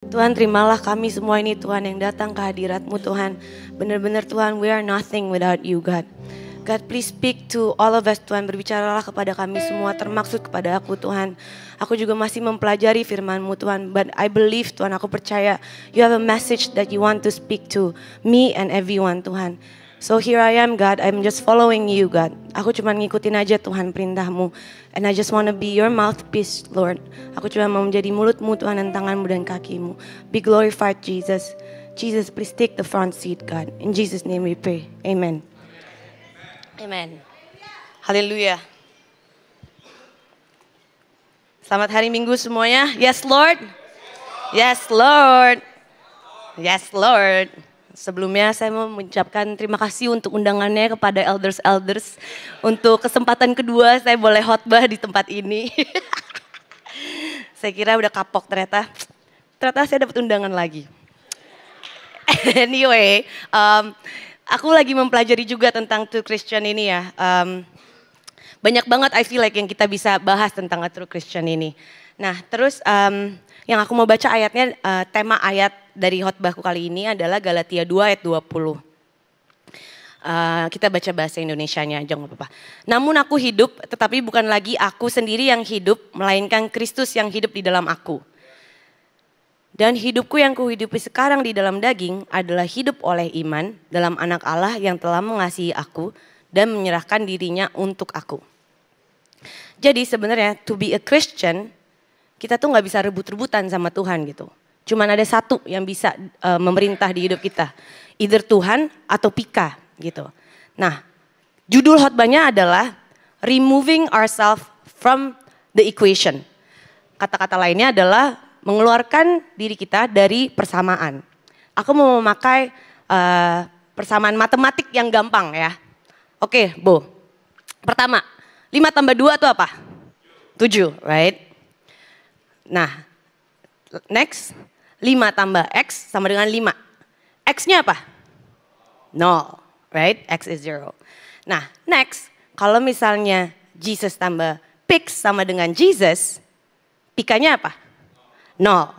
Tuhan, terimalah kami semua ini Tuhan yang datang ke hadirat-Mu Tuhan. Benar-benar Tuhan, we are nothing without you God. God, please speak to all of us Tuhan. Berbicaralah kepada kami semua, termaksud kepada aku Tuhan. Aku juga masih mempelajari firman-Mu Tuhan. But I believe Tuhan, aku percaya you have a message that you want to speak to me and everyone Tuhan. So here I am God, I'm just following you God. Aku cuma ngikutin aja Tuhan perintah-Mu. And I just want to be your mouthpiece Lord. Aku cuma mau menjadi mulut-Mu Tuhan dan tangan-Mu dan kaki-Mu. Be glorified Jesus. Jesus, please take the front seat God. In Jesus name we pray. Amen. Amen. Haleluya. Selamat hari Minggu semuanya. Yes Lord. Yes Lord. Yes Lord. Sebelumnya saya mau mengucapkan terima kasih untuk undangannya kepada elders. Untuk kesempatan kedua saya boleh khotbah di tempat ini. Saya kira udah kapok ternyata. Ternyata saya dapat undangan lagi. Anyway, aku lagi mempelajari juga tentang True Christian ini ya. Banyak banget I feel like yang kita bisa bahas tentang True Christian ini. Nah terus yang aku mau baca ayatnya, tema ayat dari khotbahku kali ini adalah Galatia 2 ayat 20. Kita baca bahasa Indonesianya aja gak apa-apa. Namun aku hidup, tetapi bukan lagi aku sendiri yang hidup, melainkan Kristus yang hidup di dalam aku. Dan hidupku yang kuhidupi sekarang di dalam daging adalah hidup oleh iman dalam anak Allah yang telah mengasihi aku dan menyerahkan dirinya untuk aku. Jadi sebenarnya to be a Christian, kita tuh gak bisa rebut-rebutan sama Tuhan gitu. Cuman ada satu yang bisa memerintah di hidup kita. Either Tuhan atau Pika gitu. Nah, judul khotbahnya adalah Removing Ourselves from the Equation. Kata-kata lainnya adalah mengeluarkan diri kita dari persamaan. Aku mau memakai persamaan matematik yang gampang ya. Oke, Bo. Pertama, 5 tambah 2 itu apa? 7, right? Nah, next. 5 tambah X sama dengan 5. X-nya apa? 0, right? X is 0. Nah, next. Kalau misalnya Jesus tambah Pix sama dengan Jesus, Pikanya apa? 0.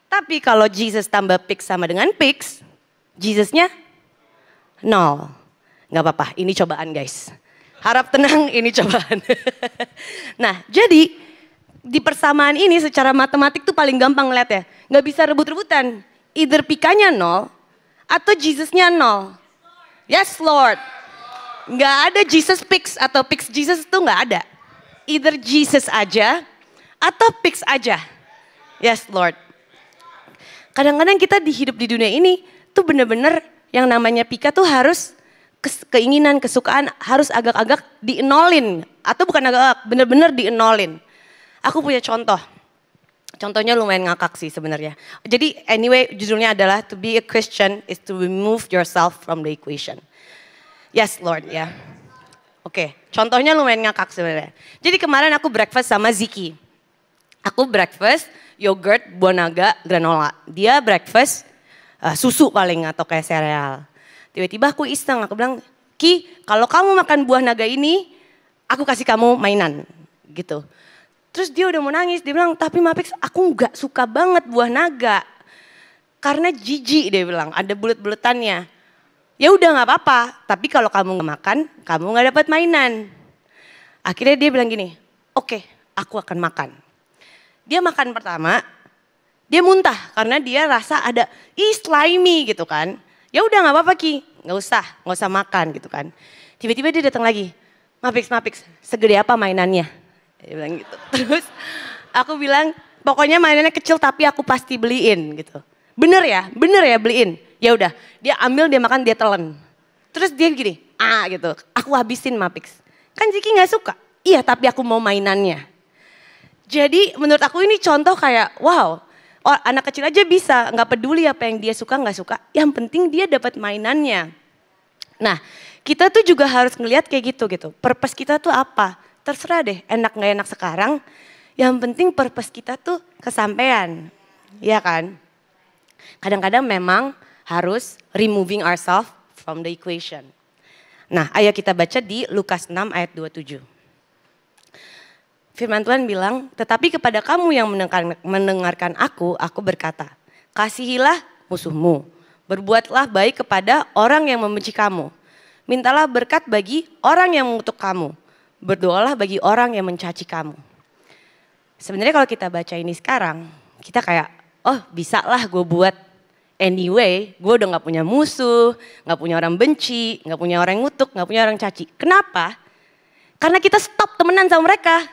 Tapi kalau Jesus tambah Pix sama dengan Pix, Jesusnya 0. Gak apa-apa, ini cobaan guys. Harap tenang, ini cobaan. Nah, jadi di persamaan ini secara matematik tuh paling gampang ngeliat ya. Gak bisa rebut-rebutan. Either Pikanya 0 atau Jesusnya 0. Yes Lord. Gak ada Jesus Pix atau Pix Jesus itu gak ada. Either Jesus aja atau Pix aja. Yes Lord. Kadang-kadang kita hidup di dunia ini tuh bener-bener yang namanya Pika tuh harus keinginan, kesukaan harus agak-agak dienolin. Atau bukan agak-agak, bener-bener dienolin. Aku punya contoh. Contohnya lumayan ngakak sih sebenarnya. Jadi anyway judulnya adalah To be a Christian is to remove yourself from the equation. Yes Lord ya. Oke, contohnya lumayan ngakak sebenarnya. Jadi kemarin aku breakfast sama Ziki. Aku breakfast yogurt, buah naga, granola. Dia breakfast susu paling atau kayak sereal. Tiba-tiba aku iseng, aku bilang, Ki kalau kamu makan buah naga ini, aku kasih kamu mainan gitu. Terus dia udah mau nangis, dia bilang, tapi Mapix aku gak suka banget buah naga. Karena jijik dia bilang, ada bulet-buletannya. Ya udah gak apa-apa, tapi kalau kamu gak makan, kamu gak dapat mainan. Akhirnya dia bilang gini, oke, aku akan makan. Dia makan pertama, dia muntah karena dia rasa ada slimy gitu kan. Ya udah gak apa-apa Ki, gak usah makan gitu kan. Tiba-tiba dia datang lagi, Mapix, segede apa mainannya? Dia bilang gitu. Terus aku bilang pokoknya mainannya kecil tapi aku pasti beliin gitu. Bener ya beliin. Ya udah dia ambil, dia makan, dia telan. Terus dia gini, gitu. Aku habisin Mapix. Kan Ziki gak suka. Iya tapi aku mau mainannya. Jadi menurut aku ini contoh kayak wow. Anak kecil aja bisa gak peduli apa yang dia suka gak suka. Yang penting dia dapat mainannya. Nah kita tuh juga harus ngelihat kayak gitu. Purpose kita tuh apa? Terserah deh, enak gak enak sekarang. Yang penting purpose kita tuh kesampaian. Iya kan? Kadang-kadang memang harus removing ourselves from the equation. Nah ayo kita baca di Lukas 6 ayat 27. firman Tuhan bilang, tetapi kepada kamu yang mendengarkan aku berkata, kasihilah musuhmu, berbuatlah baik kepada orang yang membenci kamu. Mintalah berkat bagi orang yang mengutuk kamu, berdoalah bagi orang yang mencaci kamu. Sebenarnya kalau kita baca ini sekarang, kita kayak, oh bisa lah gue buat. Anyway, gue udah gak punya musuh, gak punya orang benci, gak punya orang ngutuk, gak punya orang caci. Kenapa? Karena kita stop temenan sama mereka.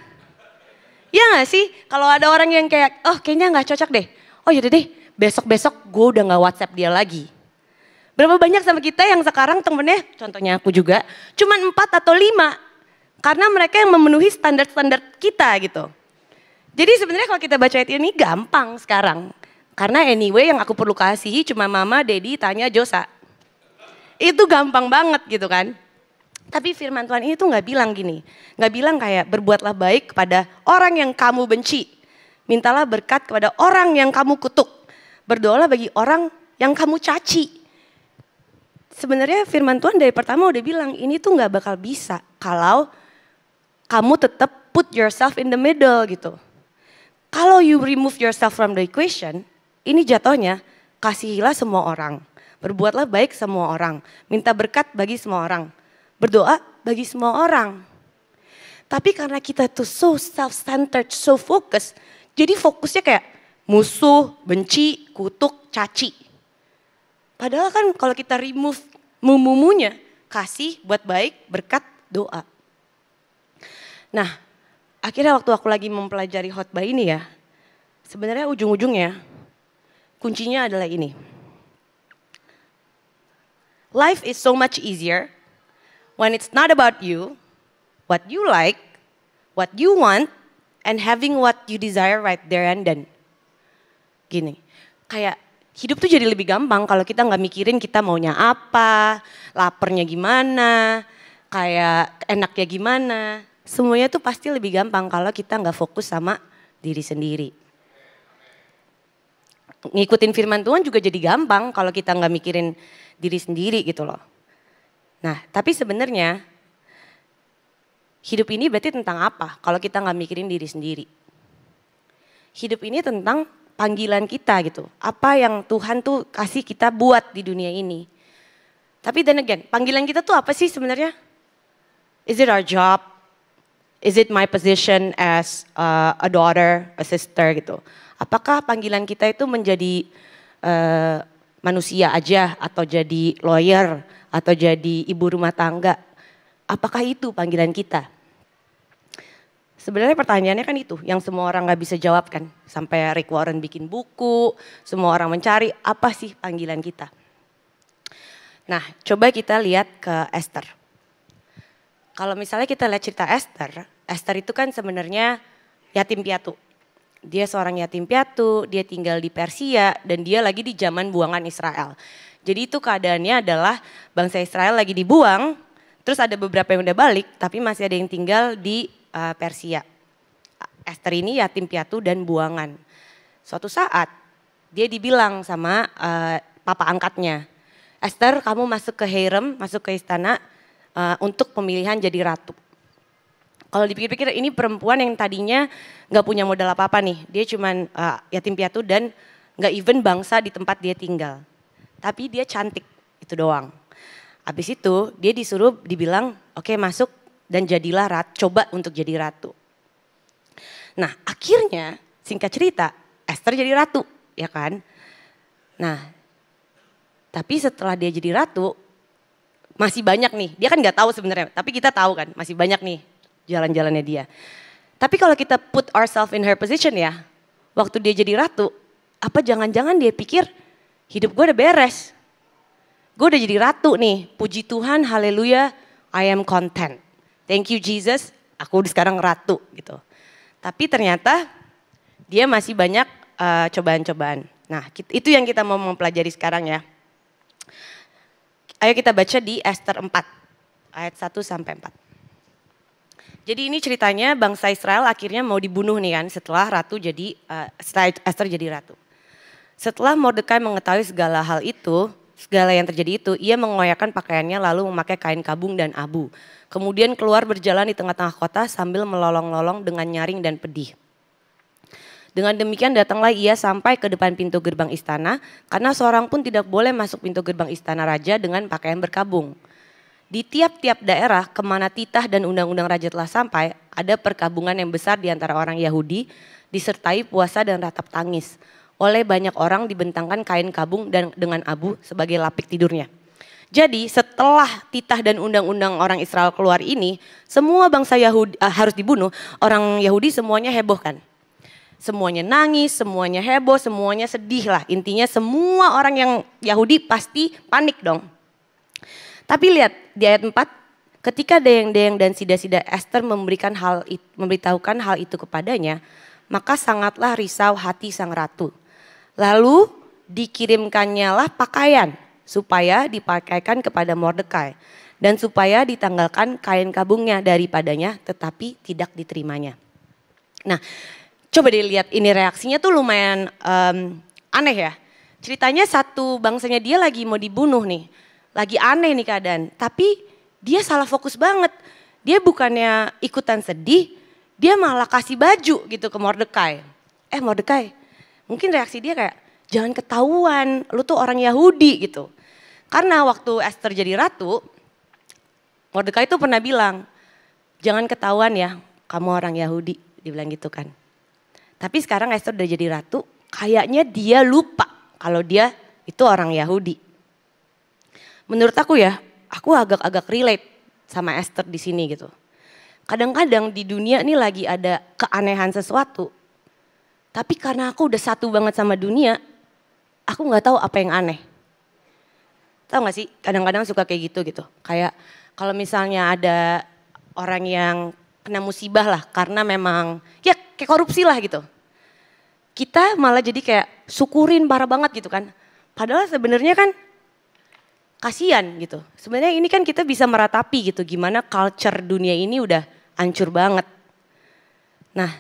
Ya gak sih? Kalau ada orang yang kayak, oh kayaknya gak cocok deh. Oh yaudah deh, besok-besok gue udah gak WhatsApp dia lagi. Berapa banyak sama kita yang sekarang temennya, contohnya aku juga, cuman 4 atau 5. Karena mereka yang memenuhi standar-standar kita gitu. Jadi sebenarnya kalau kita baca ayat ini gampang sekarang. Karena anyway yang aku perlu kasihi cuma mama, daddy, tanya, Josa. Itu gampang banget gitu kan. Tapi firman Tuhan ini tuh gak bilang gini. Gak bilang kayak berbuatlah baik kepada orang yang kamu benci. Mintalah berkat kepada orang yang kamu kutuk. Berdoalah bagi orang yang kamu caci. Sebenarnya firman Tuhan dari pertama udah bilang ini tuh gak bakal bisa. Kalau kamu tetap put yourself in the middle gitu. Kalau you remove yourself from the equation, ini jatuhnya kasihilah semua orang. Berbuatlah baik semua orang. Minta berkat bagi semua orang. Berdoa bagi semua orang. Tapi karena kita tuh so self-centered, so focused. Jadi fokusnya kayak musuh, benci, kutuk, caci. Padahal kan kalau kita remove mumunya, kasih, buat baik, berkat, doa. Nah akhirnya waktu aku lagi mempelajari khotbah ini ya. Sebenarnya ujung-ujungnya kuncinya adalah ini. Life is so much easier when it's not about you, what you like, what you want, and having what you desire right there and then. Gini, kayak hidup tuh jadi lebih gampang kalau kita gak mikirin kita maunya apa, laparnya gimana, kayak enaknya gimana. Semuanya tuh pasti lebih gampang kalau kita gak fokus sama diri sendiri. Ngikutin firman Tuhan juga jadi gampang kalau kita nggak mikirin diri sendiri gitu loh. Nah tapi sebenarnya hidup ini berarti tentang apa kalau kita nggak mikirin diri sendiri. Hidup ini tentang panggilan kita gitu. Apa yang Tuhan tuh kasih kita buat di dunia ini. Tapi then again, panggilan kita tuh apa sih sebenarnya? Is it our job? Is it my position as a daughter, a sister gitu? Apakah panggilan kita itu menjadi manusia aja atau jadi lawyer atau jadi ibu rumah tangga? Apakah itu panggilan kita? Sebenarnya pertanyaannya kan itu yang semua orang gak bisa jawab kan. Sampai Rick Warren bikin buku, semua orang mencari apa sih panggilan kita. Nah coba kita lihat ke Esther. Kalau misalnya kita lihat cerita Esther, Esther itu kan sebenarnya yatim piatu. Dia seorang yatim piatu, dia tinggal di Persia dan dia lagi di zaman buangan Israel. Jadi itu keadaannya adalah bangsa Israel lagi dibuang, terus ada beberapa yang udah balik tapi masih ada yang tinggal di Persia. Esther ini yatim piatu dan buangan. Suatu saat dia dibilang sama papa angkatnya, Esther kamu masuk ke harem, masuk ke istana untuk pemilihan jadi ratu. Kalau dipikir-pikir ini perempuan yang tadinya gak punya modal apa-apa nih. Dia cuman yatim piatu dan gak even bangsa di tempat dia tinggal. Tapi dia cantik, itu doang. Habis itu dia disuruh dibilang oke, masuk dan jadilah ratu, coba untuk jadi ratu. Nah akhirnya singkat cerita Esther jadi ratu ya kan. Nah tapi setelah dia jadi ratu masih banyak nih, dia kan gak tahu sebenarnya tapi kita tahu kan masih banyak nih jalan-jalannya dia. Tapi kalau kita put ourselves in her position ya, waktu dia jadi ratu, apa jangan-jangan dia pikir hidup gue udah beres. Gue udah jadi ratu nih, puji Tuhan, haleluya, I am content. Thank you Jesus, aku sekarang ratu gitu. Tapi ternyata dia masih banyak cobaan-cobaan. Nah itu yang kita mau mempelajari sekarang ya. Ayo kita baca di Esther 4, ayat 1 sampai 4. Jadi ini ceritanya bangsa Israel akhirnya mau dibunuh nih kan setelah Esther jadi ratu. Setelah Mordekai mengetahui segala hal itu, segala yang terjadi itu, ia mengoyakkan pakaiannya lalu memakai kain kabung dan abu. Kemudian keluar berjalan di tengah-tengah kota sambil melolong-lolong dengan nyaring dan pedih. Dengan demikian datanglah ia sampai ke depan pintu gerbang istana, karena seorang pun tidak boleh masuk pintu gerbang istana raja dengan pakaian berkabung. Di tiap-tiap daerah kemana titah dan undang-undang raja telah sampai, ada perkabungan yang besar di antara orang Yahudi, disertai puasa dan ratap tangis. Oleh banyak orang dibentangkan kain kabung dan dengan abu sebagai lapik tidurnya. Jadi setelah titah dan undang-undang orang Israel keluar ini, semua bangsa Yahudi harus dibunuh, orang Yahudi semuanya heboh kan. Semuanya nangis, semuanya heboh, semuanya sedih lah. Intinya semua orang yang Yahudi pasti panik dong. Tapi lihat di ayat 4, ketika Dayang-Dayang dan Sida-Sida Ester memberitahukan hal itu kepadanya, maka sangatlah risau hati sang ratu. Lalu dikirimkannya lah pakaian supaya dipakaikan kepada Mordekai dan supaya ditanggalkan kain kabungnya daripadanya, tetapi tidak diterimanya. Nah, coba dilihat ini reaksinya tuh lumayan aneh ya. Ceritanya satu bangsanya dia lagi mau dibunuh nih. Lagi aneh nih keadaan, tapi dia salah fokus banget. Dia bukannya ikutan sedih, dia malah kasih baju gitu ke Mordekai. Mordekai, mungkin reaksi dia kayak, jangan ketahuan, lu tuh orang Yahudi gitu. Karena waktu Esther jadi ratu, Mordekai tuh pernah bilang, jangan ketahuan ya, kamu orang Yahudi, dibilang gitu kan. Tapi sekarang Esther udah jadi ratu, kayaknya dia lupa kalau dia itu orang Yahudi. Menurut aku ya, aku agak-agak relate sama Esther di sini gitu. Kadang-kadang di dunia ini lagi ada keanehan sesuatu. Tapi karena aku udah satu banget sama dunia, aku gak tahu apa yang aneh. Tahu gak sih, kadang-kadang suka kayak gitu. Kayak kalau misalnya ada orang yang kena musibah lah karena memang ya kayak korupsi lah gitu. Kita malah jadi kayak syukurin parah banget gitu kan. Padahal sebenarnya kan kasian gitu. Sebenarnya ini kan kita bisa meratapi gitu gimana culture dunia ini udah hancur banget. Nah,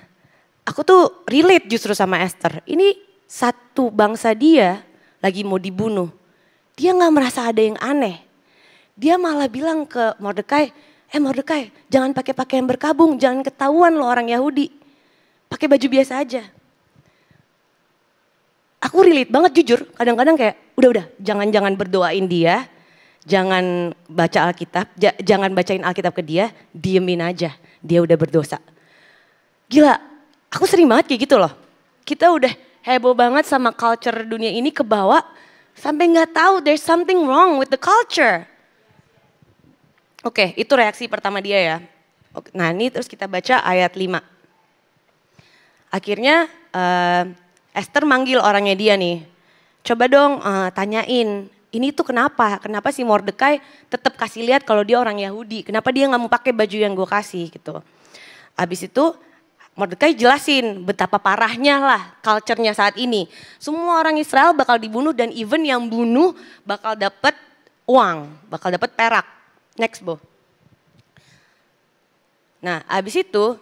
aku tuh relate justru sama Esther. Ini satu bangsa dia lagi mau dibunuh. Dia gak merasa ada yang aneh. Dia malah bilang ke Mordekai, Mordekai jangan pakai pakaian berkabung, jangan ketahuan lo orang Yahudi. Pakai baju biasa aja. Aku relate banget jujur, kadang-kadang kayak udah jangan berdoain dia, jangan baca Alkitab, jangan bacain Alkitab ke dia, diemin aja, dia udah berdosa. Gila, aku sering banget kayak gitu loh. Kita udah heboh banget sama culture dunia ini ke bawah, sampai gak tahu there's something wrong with the culture. Oke, itu reaksi pertama dia ya. Nah ini terus kita baca ayat 5. Akhirnya Esther manggil orangnya dia nih. Coba dong tanyain, ini tuh kenapa? Kenapa si Mordekai tetap kasih lihat kalau dia orang Yahudi? Kenapa dia gak mau pakai baju yang gue kasih gitu. Habis itu Mordekai jelasin betapa parahnya lah culture-nya saat ini. Semua orang Israel bakal dibunuh dan even yang bunuh bakal dapat uang, bakal dapat perak. Next, Bo. Nah, habis itu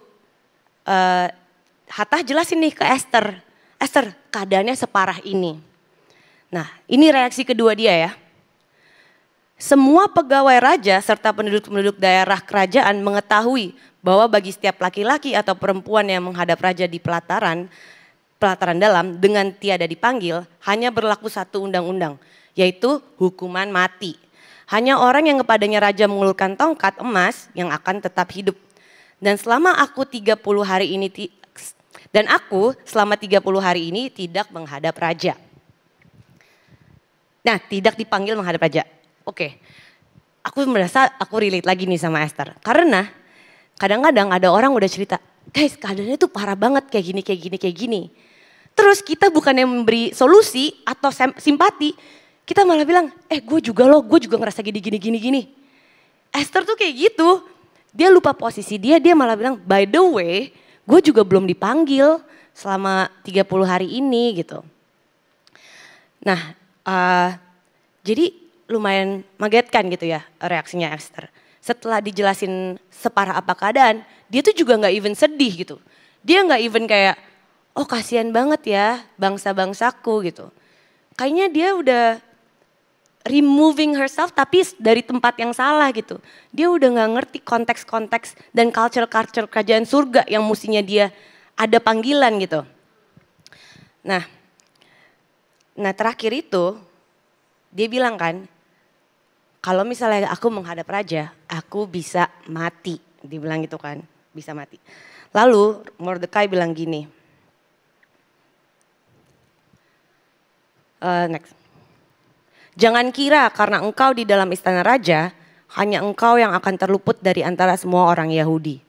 Hathach jelasin nih ke Esther. Esther, keadaannya separah ini. Nah, ini reaksi kedua dia ya. Semua pegawai raja serta penduduk-penduduk daerah kerajaan mengetahui bahwa bagi setiap laki-laki atau perempuan yang menghadap raja di pelataran dalam dengan tiada dipanggil, hanya berlaku satu undang-undang, yaitu hukuman mati. Hanya orang yang kepadanya raja mengulurkan tongkat emas yang akan tetap hidup. Dan selama aku 30 hari ini tidak menghadap raja. Nah, tidak dipanggil menghadap raja. Oke, aku merasa aku relate lagi nih sama Esther. Karena kadang-kadang ada orang udah cerita, guys keadaannya tuh parah banget kayak gini. Terus kita bukannya memberi solusi atau simpati, kita malah bilang, gue juga ngerasa gini. Esther tuh kayak gitu, dia lupa posisi dia malah bilang, by the way, gue juga belum dipanggil selama 30 hari ini gitu. Nah, jadi lumayan mengagetkan gitu ya reaksinya Esther. Setelah dijelasin separah apa keadaan, dia tuh juga gak even sedih gitu. Dia gak even kayak, oh kasihan banget ya bangsa-bangsaku gitu. Kayaknya dia udah removing herself tapi dari tempat yang salah gitu. Dia udah gak ngerti konteks-konteks dan culture-culture kerajaan surga yang mestinya dia ada panggilan gitu. Nah terakhir itu dia bilang kan, kalau misalnya aku menghadap raja, aku bisa mati. Dia bilang gitu kan, bisa mati. Lalu Mordekai bilang gini, next. Jangan kira karena engkau di dalam istana raja, hanya engkau yang akan terluput dari antara semua orang Yahudi.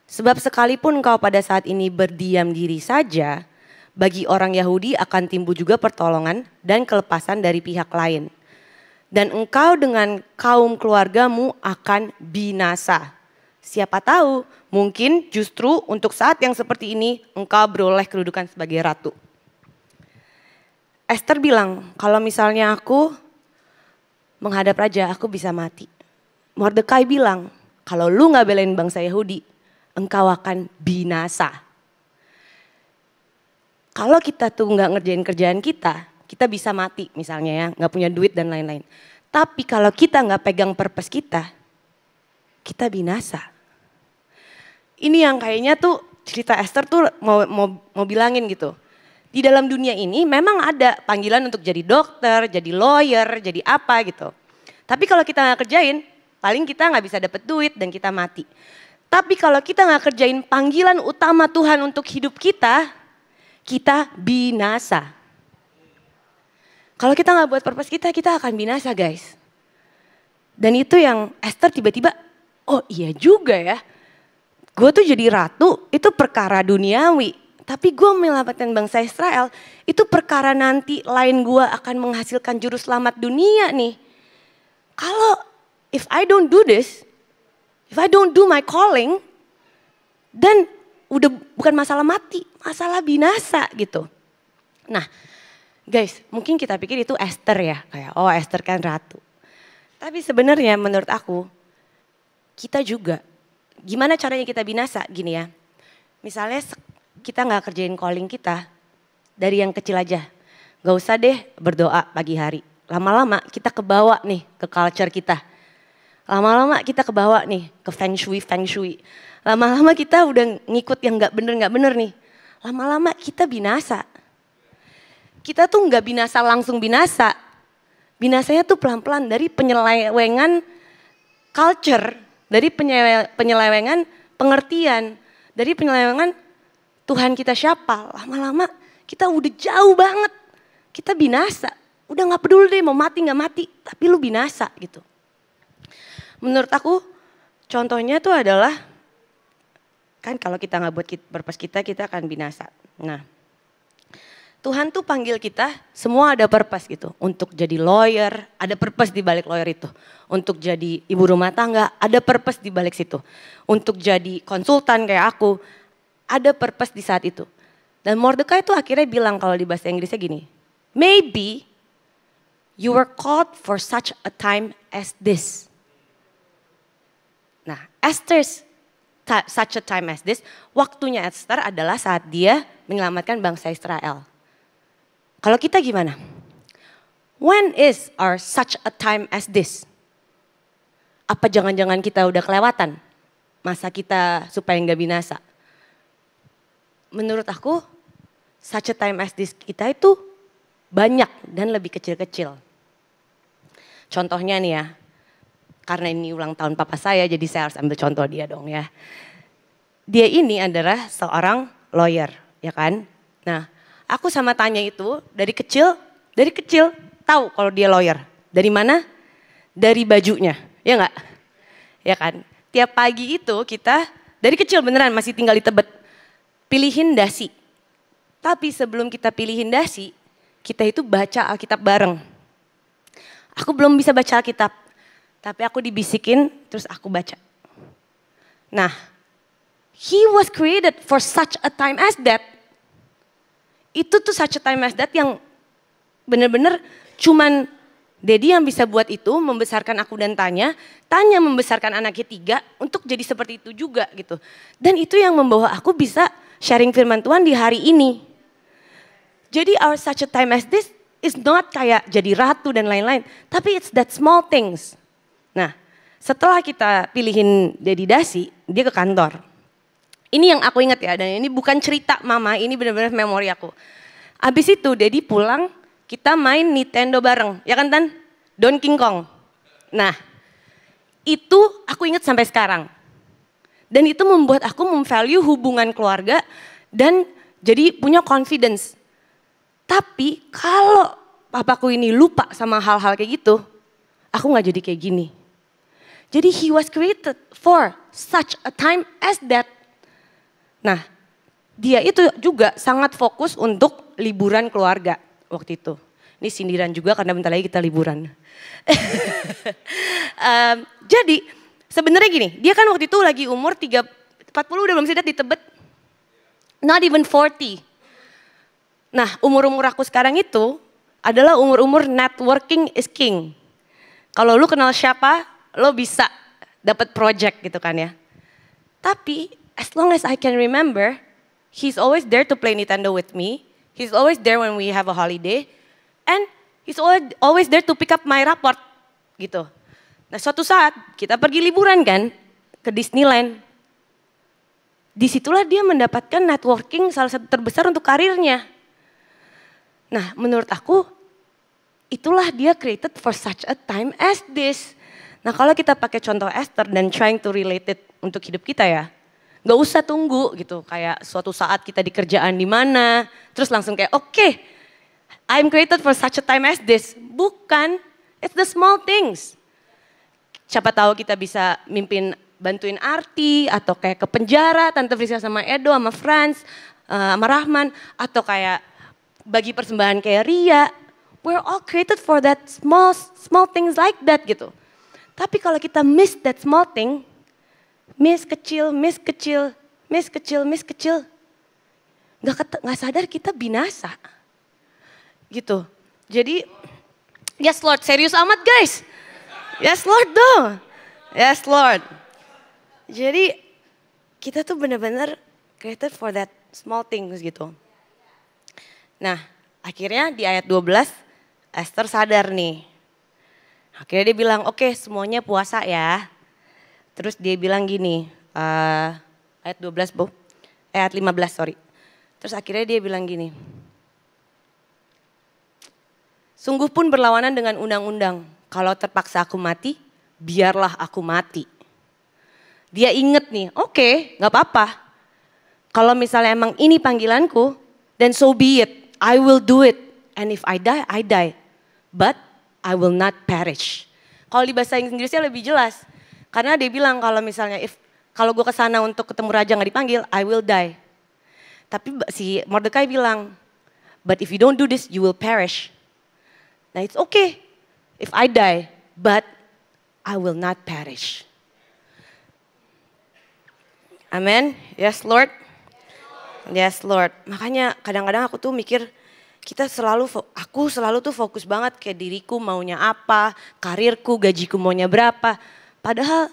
Sebab sekalipun engkau pada saat ini berdiam diri saja, bagi orang Yahudi akan timbul juga pertolongan dan kelepasan dari pihak lain. Dan engkau dengan kaum keluargamu akan binasa. Siapa tahu, mungkin justru untuk saat yang seperti ini engkau beroleh kedudukan sebagai ratu. Esther bilang, kalau misalnya aku menghadap raja, aku bisa mati. Mordekai bilang, kalau lu gak belain bangsa Yahudi, engkau akan binasa. Kalau kita tuh gak ngerjain kerjaan kita bisa mati misalnya ya, gak punya duit dan lain-lain. Tapi kalau kita gak pegang purpose kita binasa. Ini yang kayaknya tuh cerita Esther tuh mau bilangin gitu. Di dalam dunia ini memang ada panggilan untuk jadi dokter, jadi lawyer, jadi apa gitu. Tapi kalau kita gak kerjain, paling kita gak bisa dapet duit dan kita mati. Tapi kalau kita gak kerjain panggilan utama Tuhan untuk hidup kita binasa. Kalau kita gak buat purpose kita akan binasa guys. Dan itu yang Esther tiba-tiba, oh iya juga ya. Gue tuh jadi ratu, itu perkara duniawi. Tapi gue menyelamatkan bangsa Israel, itu perkara nanti lain gue akan menghasilkan juru selamat dunia nih. Kalau if I don't do this, if I don't do my calling, dan udah bukan masalah mati, masalah binasa gitu. Nah guys, mungkin kita pikir itu Esther ya, kayak oh Esther kan ratu. Tapi sebenarnya menurut aku, kita juga, gimana caranya kita binasa gini ya. Misalnya kita gak kerjain calling kita dari yang kecil aja. Gak usah deh berdoa pagi hari. Lama-lama kita kebawa nih ke culture kita. Lama-lama kita kebawa nih ke feng shui. Lama-lama kita udah ngikut yang gak bener nih. Lama-lama kita binasa. Kita tuh gak binasa langsung binasa. Binasanya tuh pelan-pelan dari penyelewengan culture. Dari penyelewengan pengertian. Dari penyelewengan Tuhan kita siapa, lama-lama kita udah jauh banget. Kita binasa, udah gak peduli deh mau mati gak mati, tapi lu binasa gitu. Menurut aku contohnya tuh adalah, kan kalau kita gak buat purpose kita akan binasa. Nah Tuhan tuh panggil kita, semua ada purpose gitu. Untuk jadi lawyer, ada purpose di balik lawyer itu. Untuk jadi ibu rumah tangga, ada purpose di balik situ. Untuk jadi konsultan kayak aku, ada purpose di saat itu. Dan Mordekai itu akhirnya bilang kalau di bahasa Inggrisnya gini, maybe you were called for such a time as this. Nah, Esther's such a time as this, waktunya Esther adalah saat dia menyelamatkan bangsa Israel. Kalau kita gimana? When is our such a time as this? Apa jangan-jangan kita udah kelewatan masa kita supaya nggak binasa? Menurut aku, such a time as this kita itu banyak dan lebih kecil-kecil. Contohnya nih ya, karena ini ulang tahun papa saya jadi saya harus ambil contoh dia dong ya. Dia ini adalah seorang lawyer, ya kan? Nah, aku sama tanya itu dari kecil tahu kalau dia lawyer. Dari mana? Dari bajunya, ya enggak? Ya kan? Tiap pagi itu kita dari kecil beneran masih tinggal di Tebet. Pilihin dasi. Tapi sebelum kita pilihin dasi, kita itu baca Alkitab bareng. Aku belum bisa baca Alkitab, tapi aku dibisikin terus aku baca. Nah, he was created for such a time as that. Itu tuh such a time as that yang bener-bener cuman Daddy yang bisa buat itu, membesarkan aku dan Tanya membesarkan anaknya 3 untuk jadi seperti itu juga gitu. Dan itu yang membawa aku bisa sharing firman Tuhan di hari ini. Jadi our such a time as this it's not kayak jadi ratu dan lain-lain. Tapi it's that small things. Nah, setelah kita pilihin Daddy Dasi, dia ke kantor. Ini yang aku ingat ya, dan ini bukan cerita mama, ini benar-benar memori aku. Abis itu Daddy pulang, kita main Nintendo bareng, ya kan Tan? Donkey Kong. Nah, itu aku ingat sampai sekarang. Dan itu membuat aku memvalue hubungan keluarga dan jadi punya confidence. Tapi kalau papaku ini lupa sama hal-hal kayak gitu, aku gak jadi kayak gini. Jadi he was created for such a time as that. Nah, dia itu juga sangat fokus untuk liburan keluarga waktu itu. Ini sindiran juga karena bentar lagi kita liburan. Jadi sebenarnya gini, dia kan waktu itu lagi umur 40 udah belum sidat di Tebet. Not even 40. Nah, umur-umur aku sekarang itu adalah umur-umur networking is king. Kalau lu kenal siapa, lo bisa dapat project gitu kan ya. Tapi as long as I can remember, he's always there to play Nintendo with me. He's always there when we have a holiday. And he's always there to pick up my report gitu. Nah, suatu saat kita pergi liburan kan ke Disneyland. Disitulah dia mendapatkan networking salah satu terbesar untuk karirnya. Nah, menurut aku itulah dia created for such a time as this. Nah, kalau kita pakai contoh Esther dan trying to relate it untuk hidup kita ya, nggak usah tunggu gitu. Kayak suatu saat kita di kerjaan di mana, terus langsung kayak oke, I'm created for such a time as this. Bukan, it's the small things. Siapa tahu kita bisa mimpin, bantuin Arti, atau kayak ke penjara, Tante Friska sama Edo, sama Franz, sama Rahman, atau kayak bagi persembahan kayak Ria. We're all created for that small things like that gitu. Tapi kalau kita miss that small thing, miss kecil, nggak sadar kita binasa. Gitu. Jadi, yes Lord, serius amat guys. Yes Lord dong. Yes Lord. Jadi, kita tuh benar-benar created for that small things gitu. Nah, akhirnya di ayat 12, Esther sadar nih. Akhirnya dia bilang, oke, semuanya puasa ya. Terus dia bilang gini, ayat 12 Bu, ayat 15 sorry. Terus akhirnya dia bilang gini, sungguh pun berlawanan dengan undang-undang. Kalau terpaksa aku mati, biarlah aku mati. Dia inget nih, oke, gak apa-apa. Kalau misalnya emang ini panggilanku, then so be it. I will do it. And if I die, I die. But I will not perish. Kalau di bahasa Inggrisnya lebih jelas. Karena dia bilang kalau misalnya kalau gue kesana untuk ketemu raja gak dipanggil, I will die. Tapi si Mordekai bilang, but if you don't do this, you will perish. Nah, it's okay if I die, but I will not perish. Amen. Yes, Lord. Yes, Lord. Makanya kadang-kadang aku tuh mikir, aku selalu tuh fokus banget kayak diriku maunya apa, karirku, gajiku maunya berapa. Padahal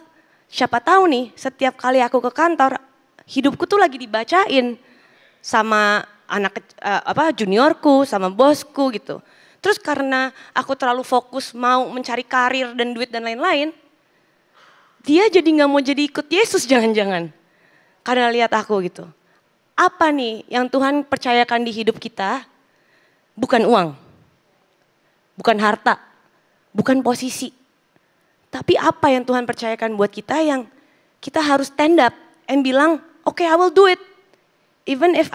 siapa tahu nih, setiap kali aku ke kantor, hidupku tuh lagi dibacain sama juniorku, sama bosku gitu. Terus karena aku terlalu fokus mau mencari karir dan duit dan lain-lain, dia jadi gak mau jadi ikut Yesus jangan-jangan. Karena lihat aku gitu. Apa nih yang Tuhan percayakan di hidup kita? Bukan uang, bukan harta, bukan posisi. Tapi apa yang Tuhan percayakan buat kita yang kita harus stand up and bilang, okay, I will do it. Even if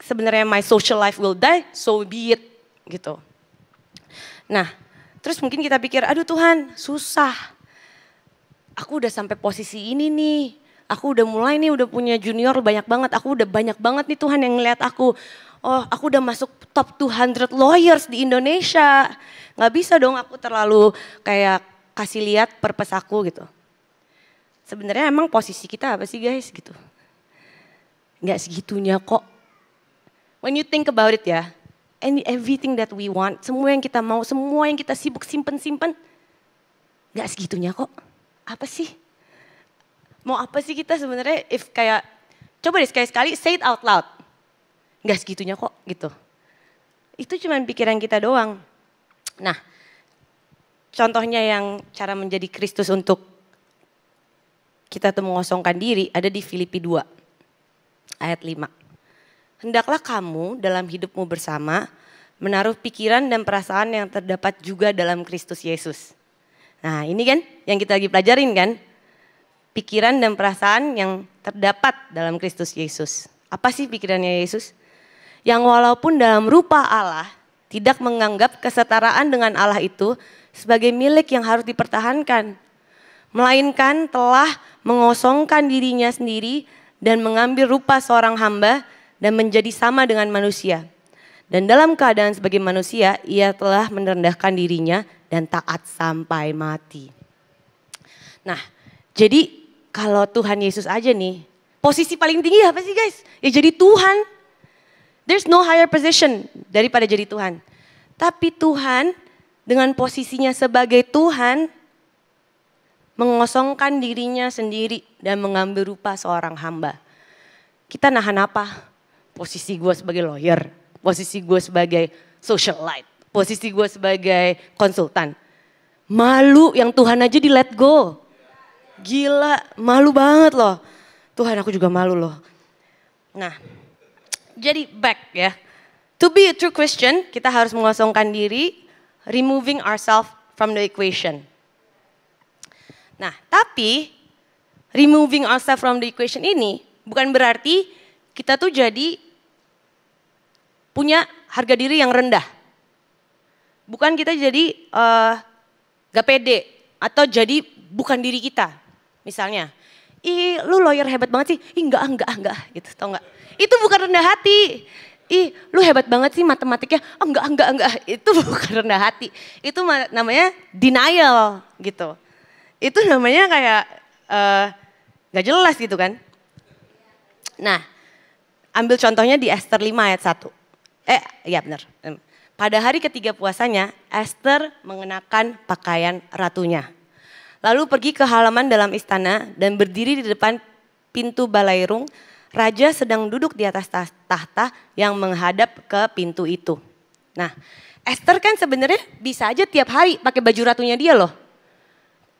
sebenarnya my social life will die, so be it gitu. Nah, terus mungkin kita pikir, aduh Tuhan susah. Aku udah sampai posisi ini nih, aku udah mulai nih, udah punya junior banyak banget, aku udah banyak banget nih Tuhan yang ngeliat aku. Oh, aku udah masuk top 200 lawyers di Indonesia. Gak bisa dong aku terlalu kayak kasih lihat purpose aku gitu. Sebenarnya emang posisi kita apa sih guys gitu. Gak segitunya kok. When you think about it ya, everything that we want, semua yang kita mau, semua yang kita sibuk simpen, gak segitunya kok. Apa sih? Mau apa sih kita sebenarnya? If kayak, coba deh sekali-sekali say it out loud. Gak segitunya kok gitu. Itu cuma pikiran kita doang. Nah, contohnya yang cara menjadi Kristus untuk kita tuh mengosongkan diri ada di Filipi 2 ayat 5. Hendaklah kamu dalam hidupmu bersama menaruh pikiran dan perasaan yang terdapat juga dalam Kristus Yesus. Nah ini kan yang kita lagi pelajarin kan. Pikiran dan perasaan yang terdapat dalam Kristus Yesus. Apa sih pikirannya Yesus? Yang walaupun dalam rupa Allah tidak menganggap kesetaraan dengan Allah itu sebagai milik yang harus dipertahankan. Melainkan telah mengosongkan dirinya sendiri dan mengambil rupa seorang hamba dan menjadi sama dengan manusia. Dan dalam keadaan sebagai manusia, ia telah merendahkan dirinya dan taat sampai mati. Nah, jadi kalau Tuhan Yesus aja nih, posisi paling tinggi apa sih guys? Ya jadi Tuhan. There's no higher position daripada jadi Tuhan. Tapi Tuhan dengan posisinya sebagai Tuhan, mengosongkan dirinya sendiri dan mengambil rupa seorang hamba. Kita nahan apa? Posisi gue sebagai lawyer, posisi gue sebagai socialite, posisi gue sebagai konsultan. Malu yang Tuhan aja di let go. Gila, malu banget loh. Tuhan aku juga malu loh. Nah, jadi back ya. To be a true Christian, kita harus mengosongkan diri, removing ourselves from the equation. Nah, tapi removing ourselves from the equation ini bukan berarti kita tuh jadi punya harga diri yang rendah. Bukan kita jadi gak pede atau jadi bukan diri kita. Misalnya, ih lu lawyer hebat banget sih, ih enggak gitu, tau gak? Itu bukan rendah hati. Ih lu hebat banget sih matematiknya, oh, enggak. Itu bukan rendah hati. Itu namanya denial gitu. Itu namanya kayak gak jelas gitu kan. Nah, ambil contohnya di Esther 5 ayat 1. Iya benar. Pada hari ketiga puasanya, Esther mengenakan pakaian ratunya. Lalu pergi ke halaman dalam istana dan berdiri di depan pintu balairung. Raja sedang duduk di atas tahta yang menghadap ke pintu itu. Nah, Esther kan sebenarnya bisa aja tiap hari pakai baju ratunya dia loh.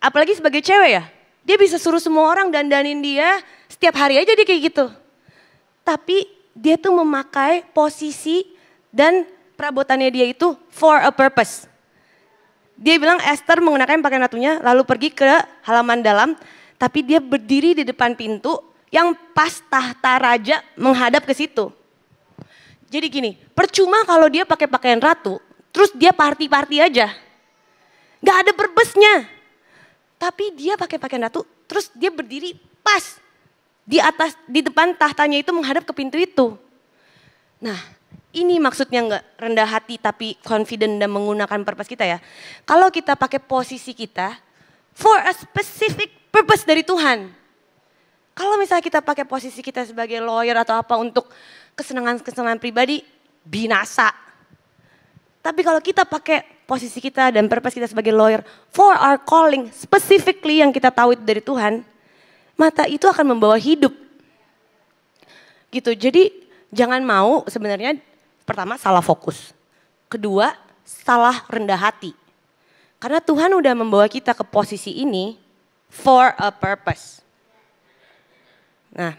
Apalagi sebagai cewek ya. Dia bisa suruh semua orang dandanin dia setiap hari aja dia kayak gitu. Tapi dia tuh memakai posisi dan perabotannya dia itu for a purpose. Dia bilang Esther mengenakan pakaian ratunya lalu pergi ke halaman dalam. Tapi dia berdiri di depan pintu yang pas tahta raja menghadap ke situ. Jadi gini, percuma kalau dia pakai pakaian ratu, terus dia party-party aja. Gak ada purpose-nya. Tapi dia pakai pakaian ratu, terus dia berdiri pas di depan tahtanya itu menghadap ke pintu itu. Nah, ini maksudnya nggak rendah hati tapi confident dan menggunakan purpose kita ya. Kalau kita pakai posisi kita for a specific purpose dari Tuhan. Kalau misalnya kita pakai posisi kita sebagai lawyer atau apa untuk kesenangan-kesenangan pribadi, binasa. Tapi kalau kita pakai posisi kita dan purpose kita sebagai lawyer for our calling, specifically yang kita tahu itu dari Tuhan, maka itu akan membawa hidup. Gitu, jadi jangan mau sebenarnya pertama salah fokus. Kedua, salah rendah hati. Karena Tuhan udah membawa kita ke posisi ini for a purpose. Nah,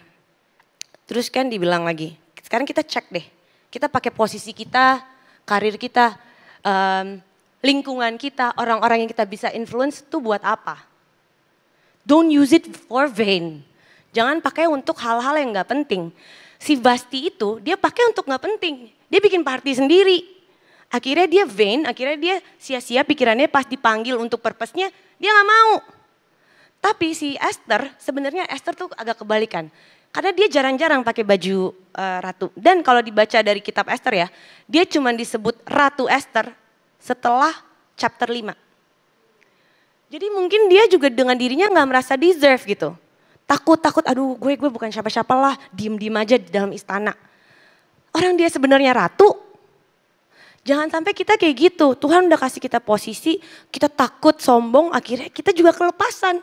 terus kan dibilang lagi, sekarang kita cek deh. Kita pakai posisi kita, karir kita, lingkungan kita, orang-orang yang kita bisa influence itu buat apa? Don't use it for vain. Jangan pakai untuk hal-hal yang gak penting. Si Vasti itu dia pakai untuk gak penting. Dia bikin party sendiri. Akhirnya dia vain, akhirnya dia sia-sia pikirannya pas dipanggil untuk purpose-nya, dia gak mau. Tapi si Esther, sebenarnya Esther tuh agak kebalikan. Karena dia jarang-jarang pakai baju ratu. Dan kalau dibaca dari kitab Esther ya, dia cuma disebut Ratu Esther setelah chapter 5. Jadi mungkin dia juga dengan dirinya gak merasa deserve gitu. Takut, aduh gue bukan siapa-siapa lah, diem-diem aja di dalam istana. Orang dia sebenarnya ratu. Jangan sampai kita kayak gitu, Tuhan udah kasih kita posisi, kita takut, sombong, akhirnya kita juga kelepasan.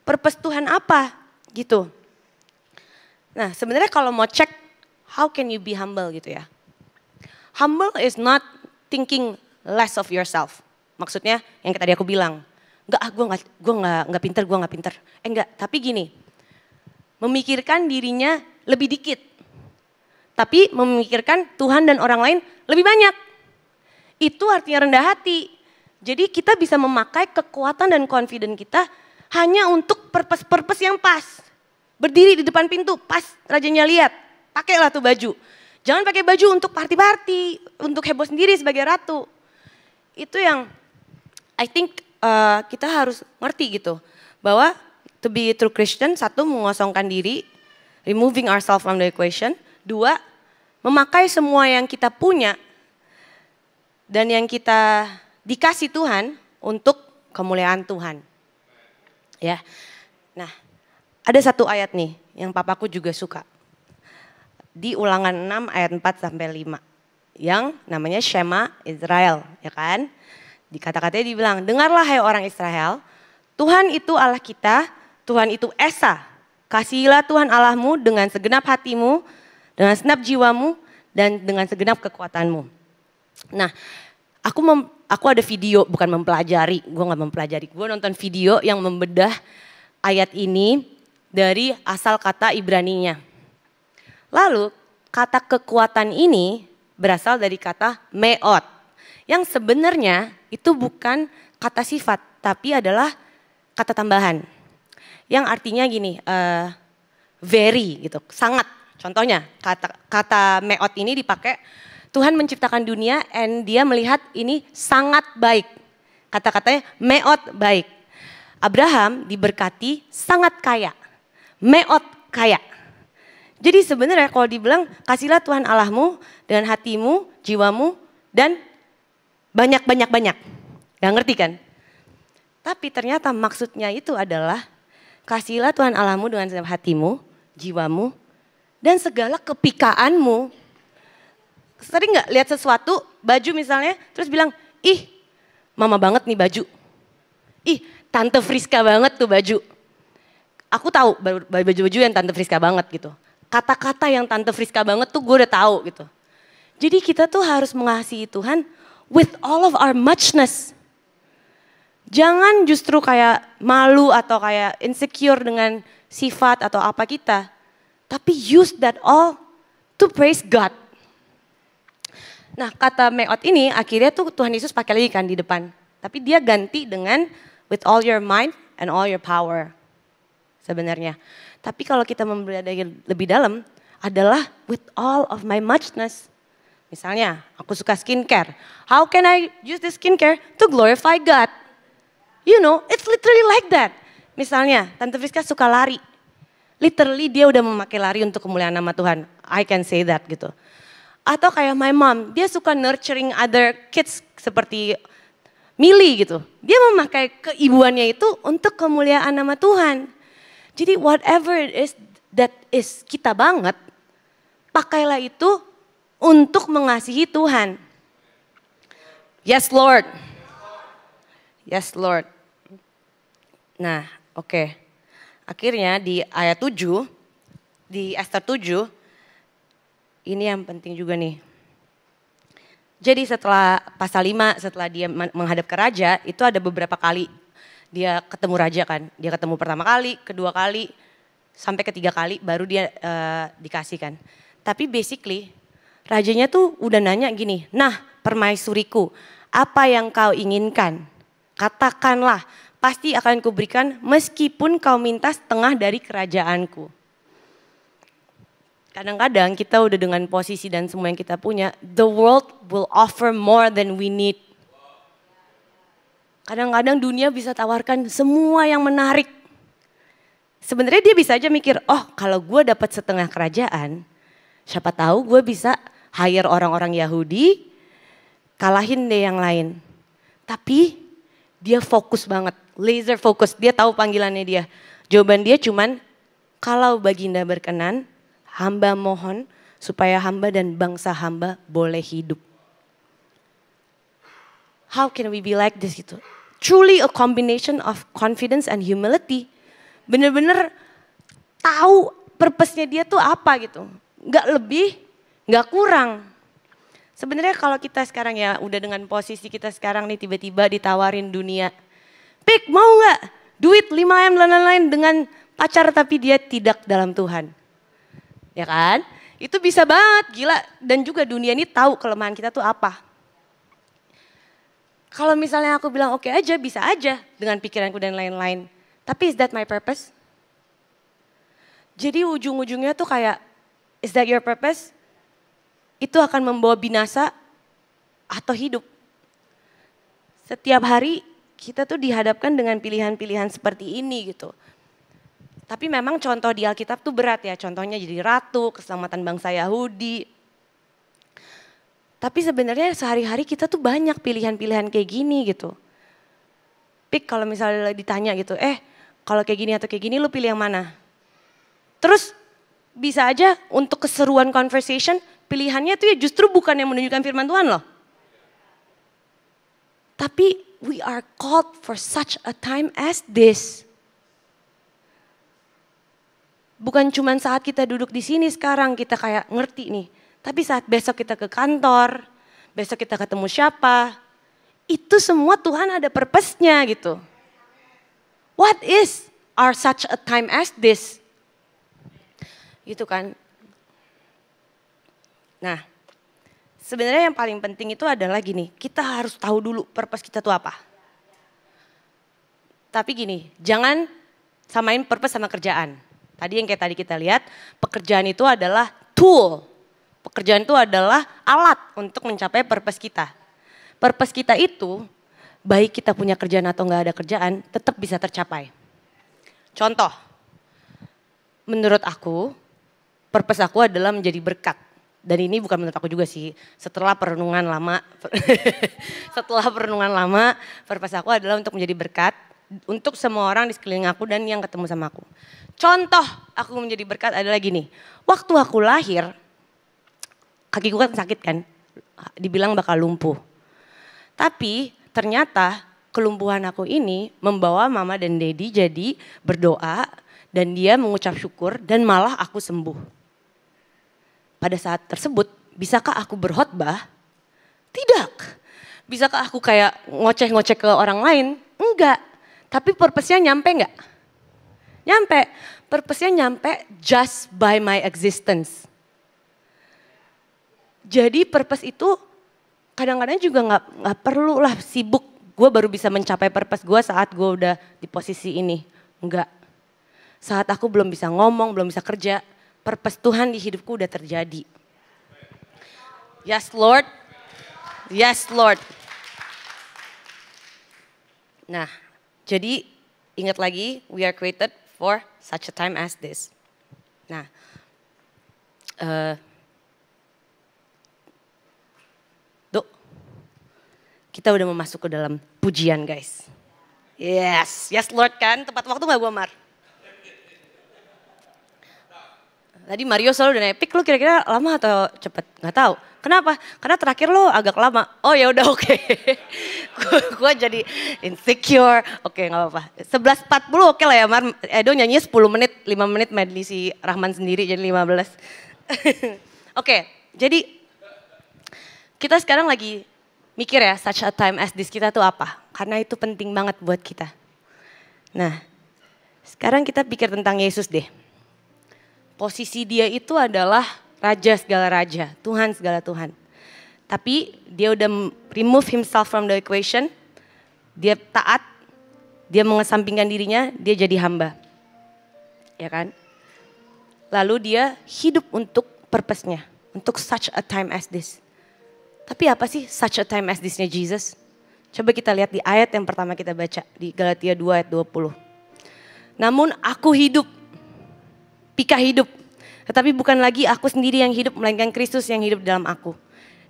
Purpose Tuhan apa gitu. Nah sebenarnya kalau mau cek, how can you be humble gitu ya. Humble is not thinking less of yourself. Maksudnya yang tadi aku bilang, gue nggak pinter. Enggak, tapi gini, memikirkan dirinya lebih dikit, tapi memikirkan Tuhan dan orang lain lebih banyak. Itu artinya rendah hati. Jadi kita bisa memakai kekuatan dan confidence kita hanya untuk purpose yang pas. Berdiri di depan pintu, pas rajanya lihat, pakailah tuh baju. Jangan pakai baju untuk party-party, untuk heboh sendiri sebagai ratu. Itu yang I think kita harus ngerti gitu. Bahwa to be a true Christian, satu mengosongkan diri, removing ourselves from the equation. Dua, memakai semua yang kita punya dan yang kita dikasih Tuhan untuk kemuliaan Tuhan. Ya. Nah, ada satu ayat nih yang papaku juga suka. Di Ulangan 6 ayat 4 sampai 5. Yang namanya Shema Israel, ya kan? Di kata-katanya dibilang, dengarlah hai orang Israel, Tuhan itu Allah kita, Tuhan itu Esa. Kasihilah Tuhan Allahmu dengan segenap hatimu, dengan segenap jiwamu, dan dengan segenap kekuatanmu. Nah, aku ada video, bukan mempelajari, gue gak mempelajari. Gue nonton video yang membedah ayat ini dari asal kata Ibraninya. Lalu kata kekuatan ini berasal dari kata meot. Yang sebenarnya itu bukan kata sifat, tapi adalah kata tambahan. Yang artinya gini, very gitu, sangat. Contohnya kata meot ini dipakai, Tuhan menciptakan dunia and dia melihat ini sangat baik. Kata-katanya meot baik. Abraham diberkati sangat kaya, meot kaya. Jadi sebenarnya kalau dibilang kasihlah Tuhan Allahmu dengan hatimu, jiwamu, dan banyak. Gak ngerti kan? Tapi ternyata maksudnya itu adalah kasihlah Tuhan Allahmu dengan hatimu, jiwamu, dan segala kepikaanmu. Sering gak lihat sesuatu, baju misalnya, terus bilang, ih mama banget nih baju. Ih Tante Friska banget tuh baju. Aku tahu baju-baju yang Tante Friska banget gitu. Kata-kata yang Tante Friska banget tuh gue udah tahu gitu. Jadi kita tuh harus mengasihi Tuhan with all of our muchness. Jangan justru kayak malu atau kayak insecure dengan sifat atau apa kita. Tapi use that all to praise God. Nah kata meot ini akhirnya tuh Tuhan Yesus pakai lagi kan di depan. Tapi dia ganti dengan with all your mind and all your power. Sebenarnya. Tapi kalau kita mempelajari lebih dalam adalah with all of my muchness. Misalnya aku suka skincare. How can I use this skincare to glorify God? You know, it's literally like that. Misalnya Tante Friska suka lari. Literally dia udah memakai lari untuk kemuliaan nama Tuhan. I can say that gitu. Atau kayak my mom, dia suka nurturing other kids seperti Millie gitu. Dia memakai keibuannya itu untuk kemuliaan nama Tuhan. Jadi whatever it is that is kita banget, pakailah itu untuk mengasihi Tuhan. Yes Lord. Yes Lord. Nah oke. Akhirnya di ayat 7, di Esther 7, ini yang penting juga nih. Jadi setelah pasal 5, setelah dia menghadap ke raja, itu ada beberapa kali dia ketemu raja kan. Dia ketemu pertama kali, kedua kali, sampai ketiga kali baru dia dikasih kan. Tapi basically rajanya tuh udah nanya gini, nah permaisuriku apa yang kau inginkan? Katakanlah pasti akan kuberikan meskipun kau minta setengah dari kerajaanku. Kadang-kadang kita udah dengan posisi dan semua yang kita punya, the world will offer more than we need. Kadang-kadang dunia bisa tawarkan semua yang menarik. Sebenarnya dia bisa aja mikir, oh kalau gue dapat setengah kerajaan, siapa tahu gue bisa hire orang-orang Yahudi, kalahin deh yang lain. Tapi dia fokus banget, laser fokus, dia tahu panggilannya dia. Jawaban dia cuman, kalau baginda berkenan, hamba mohon supaya hamba dan bangsa hamba boleh hidup. How can we be like this gitu? Truly a combination of confidence and humility. Bener-bener tahu purpose-nya dia tuh apa gitu. Gak lebih, gak kurang. Sebenarnya kalau kita sekarang ya udah dengan posisi kita sekarang nih tiba-tiba ditawarin dunia. Pik mau gak duit 5M dan lain-lain dengan pacar tapi dia tidak dalam Tuhan. Ya kan? Itu bisa banget gila dan juga dunia ini tahu kelemahan kita tuh apa. Kalau misalnya aku bilang oke aja bisa aja dengan pikiranku dan lain-lain. Tapi is that my purpose? Jadi ujung-ujungnya tuh kayak is that your purpose? Itu akan membawa binasa atau hidup. Setiap hari kita tuh dihadapkan dengan pilihan-pilihan seperti ini gitu. Tapi memang contoh di Alkitab tuh berat ya. Contohnya jadi ratu, keselamatan bangsa Yahudi. Tapi sebenarnya sehari-hari kita tuh banyak pilihan-pilihan kayak gini gitu. Pik kalau misalnya ditanya gitu, kalau kayak gini atau kayak gini lu pilih yang mana? Terus bisa aja untuk keseruan conversation, pilihannya itu ya justru bukan yang menunjukkan firman Tuhan loh. Tapi we are called for such a time as this. Bukan cuma saat kita duduk di sini sekarang kita kayak ngerti nih. Tapi saat besok kita ke kantor, besok kita ketemu siapa. Itu semua Tuhan ada purpose-nya gitu. What is our such a time as this? Gitu kan. Nah, sebenarnya yang paling penting itu adalah gini, kita harus tahu dulu purpose kita tuh apa. Tapi gini, jangan samain purpose sama kerjaan. Tadi yang kayak tadi kita lihat, pekerjaan itu adalah tool. Pekerjaan itu adalah alat untuk mencapai purpose kita. Purpose kita itu, baik kita punya kerjaan atau nggak ada kerjaan, tetap bisa tercapai. Contoh, menurut aku, purpose aku adalah menjadi berkat. Dan ini bukan menurut aku juga sih, setelah perenungan lama, purpose aku adalah untuk menjadi berkat untuk semua orang di sekeliling aku dan yang ketemu sama aku. Contoh aku menjadi berkat adalah gini, waktu aku lahir, kakiku kan sakit kan, dibilang bakal lumpuh. Tapi ternyata kelumpuhan aku ini membawa mama dan daddy jadi berdoa dan dia mengucap syukur dan malah aku sembuh. Pada saat tersebut, bisakah aku berkhotbah? Tidak. Bisakah aku kayak ngoceh-ngoceh ke orang lain? Enggak. Tapi purpose-nya nyampe enggak? Nyampe. Purpose-nya nyampe just by my existence. Jadi purpose itu kadang-kadang juga nggak perlu lah sibuk. Gue baru bisa mencapai purpose gue saat gue udah di posisi ini. Enggak. Saat aku belum bisa ngomong, belum bisa kerja, purpose Tuhan di hidupku udah terjadi. Yes Lord. Yes Lord. Nah, jadi ingat lagi, we are created for such a time as this. Nah, kita udah mau masuk ke dalam pujian guys. Yes, yes Lord kan, tepat waktu gak gue Mar? Tadi Mario selalu udah epic, lu kira-kira lama atau cepet? Gak tahu. Kenapa? Karena terakhir lu agak lama. Oh ya udah oke. Gue jadi insecure. Oke nggak apa-apa. 11.40 oke lah ya Mar. Edo nyanyi 10 menit, 5 menit medley si Rahman sendiri jadi 15. Oke, jadi kita sekarang lagi mikir ya such a time as this kita tuh apa. Karena itu penting banget buat kita. Nah, sekarang kita pikir tentang Yesus deh. Posisi dia itu adalah raja segala raja, Tuhan segala Tuhan. Tapi dia udah remove himself from the equation, dia taat, dia mengesampingkan dirinya, dia jadi hamba. Ya kan? Lalu dia hidup untuk purpose-nya, untuk such a time as this. Tapi apa sih such a time as this-nya Jesus? Coba kita lihat di ayat yang pertama kita baca, di Galatia 2 ayat 20. Namun aku hidup. Pika hidup, tetapi bukan lagi aku sendiri yang hidup, melainkan Kristus yang hidup dalam aku.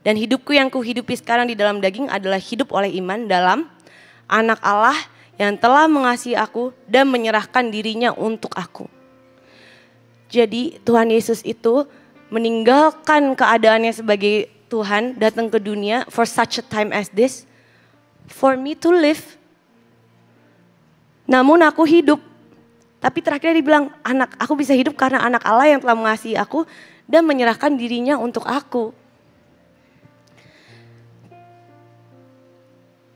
Dan hidupku yang kuhidupi sekarang di dalam daging adalah hidup oleh iman dalam Anak Allah yang telah mengasihi aku dan menyerahkan dirinya untuk aku. Jadi Tuhan Yesus itu meninggalkan keadaannya sebagai Tuhan, datang ke dunia for such a time as this, for me to live. Namun aku hidup. Tapi terakhir dia bilang, aku bisa hidup karena anak Allah yang telah mengasihi aku dan menyerahkan dirinya untuk aku.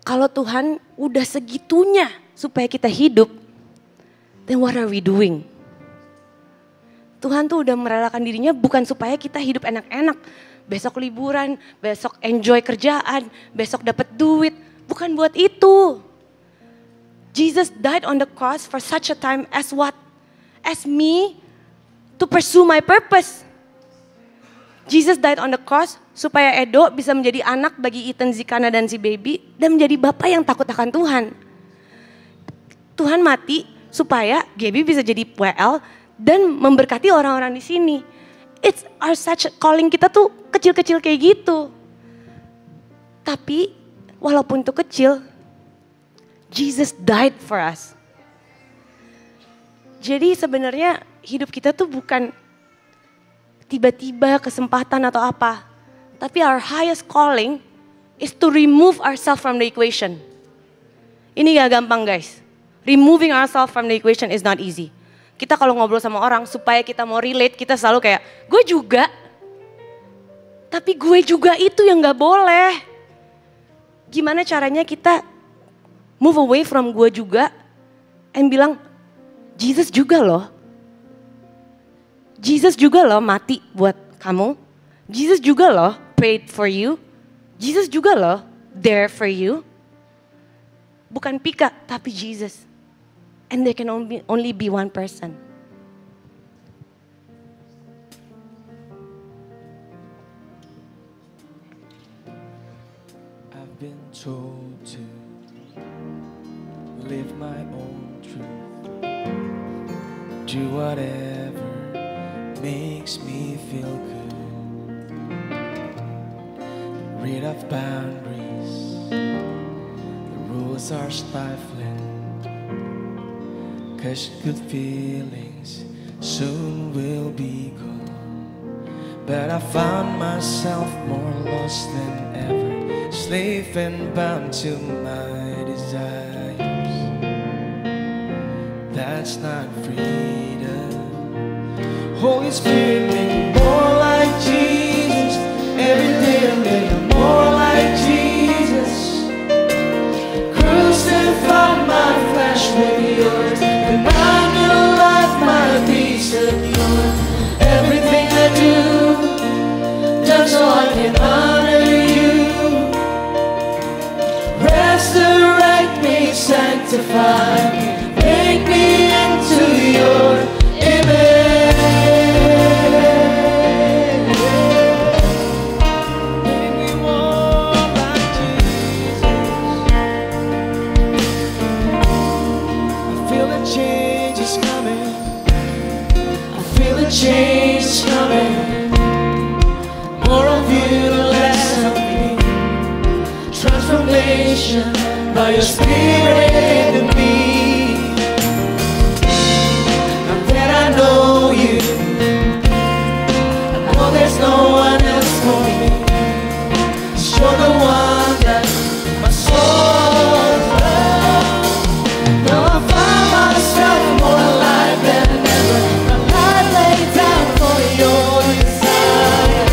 Kalau Tuhan udah segitunya supaya kita hidup, then what are we doing? Tuhan tuh udah merelakan dirinya bukan supaya kita hidup enak-enak. Besok liburan, besok enjoy kerjaan, besok dapat duit. Bukan buat itu. Jesus died on the cross for such a time as what? As me to pursue my purpose. Jesus died on the cross supaya Edo bisa menjadi anak bagi Ethan, Zikana, dan si baby. Dan menjadi bapak yang takut akan Tuhan. Tuhan mati supaya Gaby bisa jadi WL dan memberkati orang-orang di sini. It's our such calling kita tuh kecil-kecil kayak gitu. Tapi walaupun itu kecil, Jesus died for us. Jadi sebenarnya hidup kita tuh bukan tiba-tiba kesempatan atau apa. Tapi our highest calling is to remove ourselves from the equation. Ini gak gampang guys. Removing ourselves from the equation is not easy. Kita kalau ngobrol sama orang supaya kita mau relate, kita selalu kayak, gue juga. Tapi gue juga itu yang gak boleh. Gimana caranya kita move away from gue juga and bilang, Jesus juga loh. Jesus juga loh mati buat kamu. Jesus juga loh prayed for you. Jesus juga loh there for you. Bukan Pika tapi Jesus. And there can only be one person. I've been told to live my own truth. Do whatever makes me feel good. Rid of boundaries. The rules are stifling. 'Cause good feelings soon will be gone. But I found myself more lost than ever, slave and bound to my desires. That's not freedom. Holy Spirit, make me more like Jesus. Every day I'm getting more like Jesus. Crucify my flesh with yours. And my new life, my peace secure. Everything I do, done so I can honor you. Resurrect me, sanctify me, make me into your image. Change is coming. More of you, less of me. Transformation by your spirit in me. Now that I know you, I know there's no one else for me. 'Cause you're the one that my soul loves. Now I find myself more alive than ever. Your desire.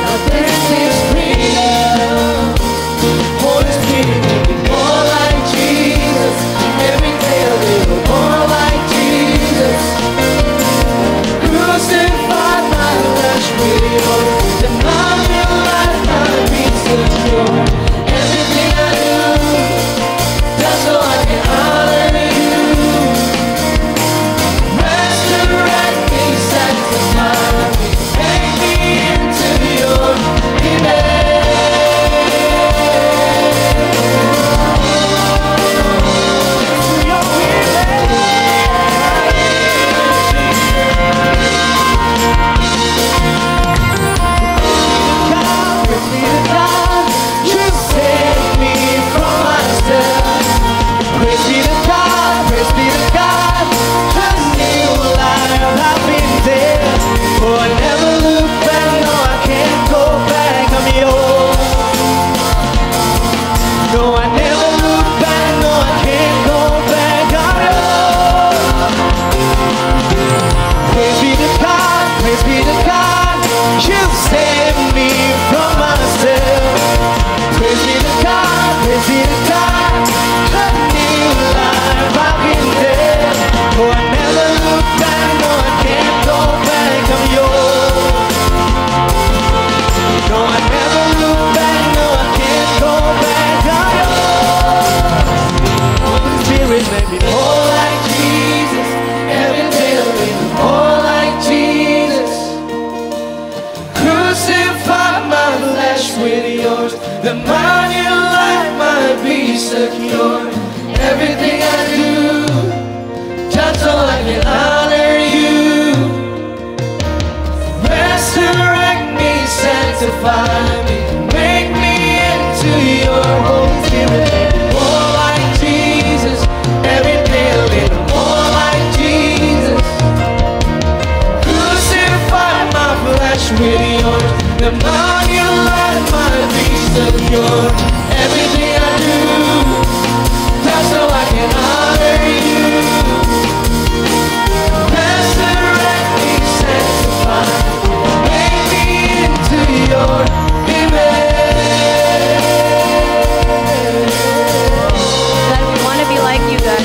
Now this is freedom. Holy Spirit, make me more like that my new life might be secure. Everything I do, just so I can honor you. Resurrect me, sanctify me, make me into your Holy Spirit. More like Jesus, every day a little more like Jesus. Crucify my flesh with yours, that my new life might be secure. Everything I do, just so I can honor you. Resurrect me, sanctify, make me into your image. God, we want to be like you, God.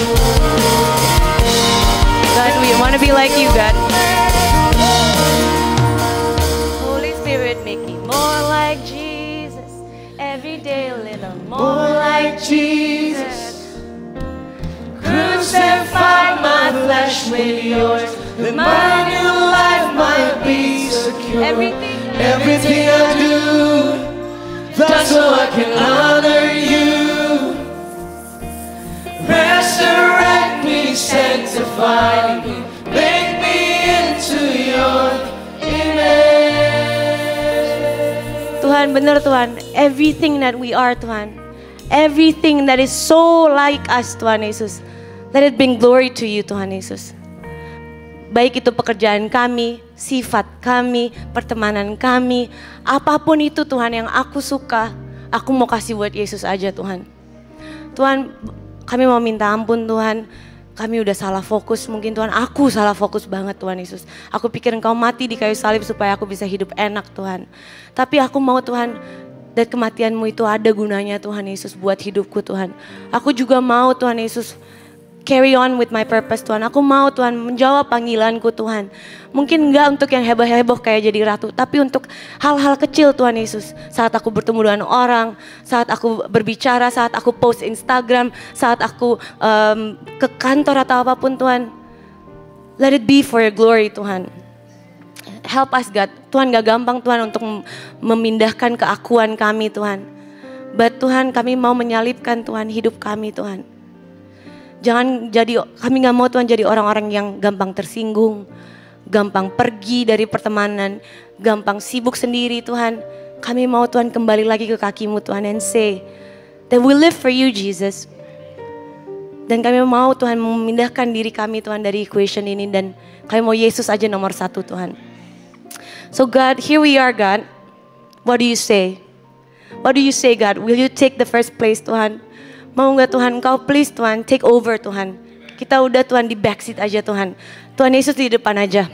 God, we want to be like you, God. Holy Spirit, make me more like Jesus. Every day a little more like Jesus, crucify my flesh with yours, that my new life might be secure. Everything I do, that's so I can honor you. Resurrect me, sanctify me, make me into your image. Tuhan, benar Tuhan, everything that we are Tuhan, everything that is so like us Tuhan Yesus, let it bring glory to you Tuhan Yesus. Baik itu pekerjaan kami, sifat kami, pertemanan kami, apapun itu Tuhan yang aku suka, aku mau kasih buat Yesus aja Tuhan. Tuhan, kami mau minta ampun Tuhan, kami udah salah fokus mungkin Tuhan, aku salah fokus banget Tuhan Yesus. Aku pikir Engkau mati di kayu salib supaya aku bisa hidup enak Tuhan. Tapi aku mau Tuhan, dan kematian-Mu itu ada gunanya Tuhan Yesus buat hidupku Tuhan. Aku juga mau Tuhan Yesus carry on with my purpose Tuhan. Aku mau Tuhan menjawab panggilanku Tuhan. Mungkin enggak untuk yang heboh-heboh kayak jadi ratu, tapi untuk hal-hal kecil Tuhan Yesus. Saat aku bertemu dengan orang, saat aku berbicara, saat aku post Instagram, saat aku ke kantor atau apapun Tuhan. Let it be for your glory Tuhan. Help us God. Tuhan gak gampang Tuhan untuk memindahkan keakuan kami Tuhan. But Tuhan kami mau menyalipkan Tuhan hidup kami Tuhan. Jangan jadi, kami gak mau Tuhan jadi orang-orang yang gampang tersinggung, gampang pergi dari pertemanan, gampang sibuk sendiri Tuhan. Kami mau Tuhan kembali lagi ke kaki-Mu Tuhan and say that we live for you Jesus. Dan kami mau Tuhan memindahkan diri kami Tuhan dari equation ini, dan kami mau Yesus aja nomor satu Tuhan. So God, here we are God. What do you say? What do you say God? Will you take the first place Tuhan? Mau gak Tuhan, Kau please Tuhan, take over Tuhan. Kita udah Tuhan di backseat aja Tuhan. Tuhan Yesus di depan aja.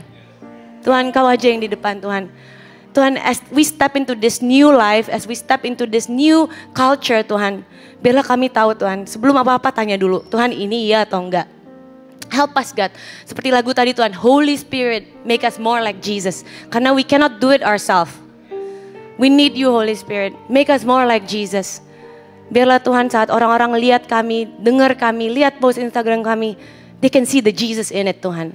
Tuhan Kau aja yang di depan Tuhan. Tuhan, as we step into this new life, as we step into this new culture Tuhan. Biarlah kami tahu Tuhan, sebelum apa-apa tanya dulu, Tuhan ini iya atau enggak. Help us God. Seperti lagu tadi Tuhan, Holy Spirit make us more like Jesus. Karena we cannot do it ourselves. We need you Holy Spirit, make us more like Jesus. Biarlah Tuhan saat orang-orang lihat kami, dengar kami, lihat post Instagram kami, they can see the Jesus in it Tuhan.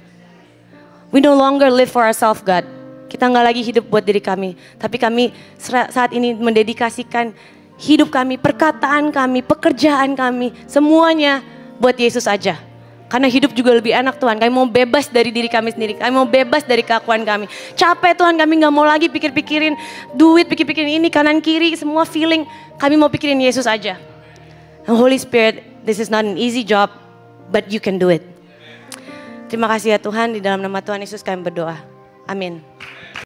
We no longer live for ourselves God. Kita nggak lagi hidup buat diri kami. Tapi kami saat ini mendedikasikan hidup kami, perkataan kami, pekerjaan kami, semuanya buat Yesus aja. Karena hidup juga lebih enak Tuhan. Kami mau bebas dari diri kami sendiri. Kami mau bebas dari keakuan kami. Capek Tuhan, kami gak mau lagi pikir-pikirin duit, pikir-pikirin ini, kanan kiri, semua feeling. Kami mau pikirin Yesus aja. And Holy Spirit, this is not an easy job, but you can do it. Terima kasih ya Tuhan, di dalam nama Tuhan Yesus kami berdoa. Amin.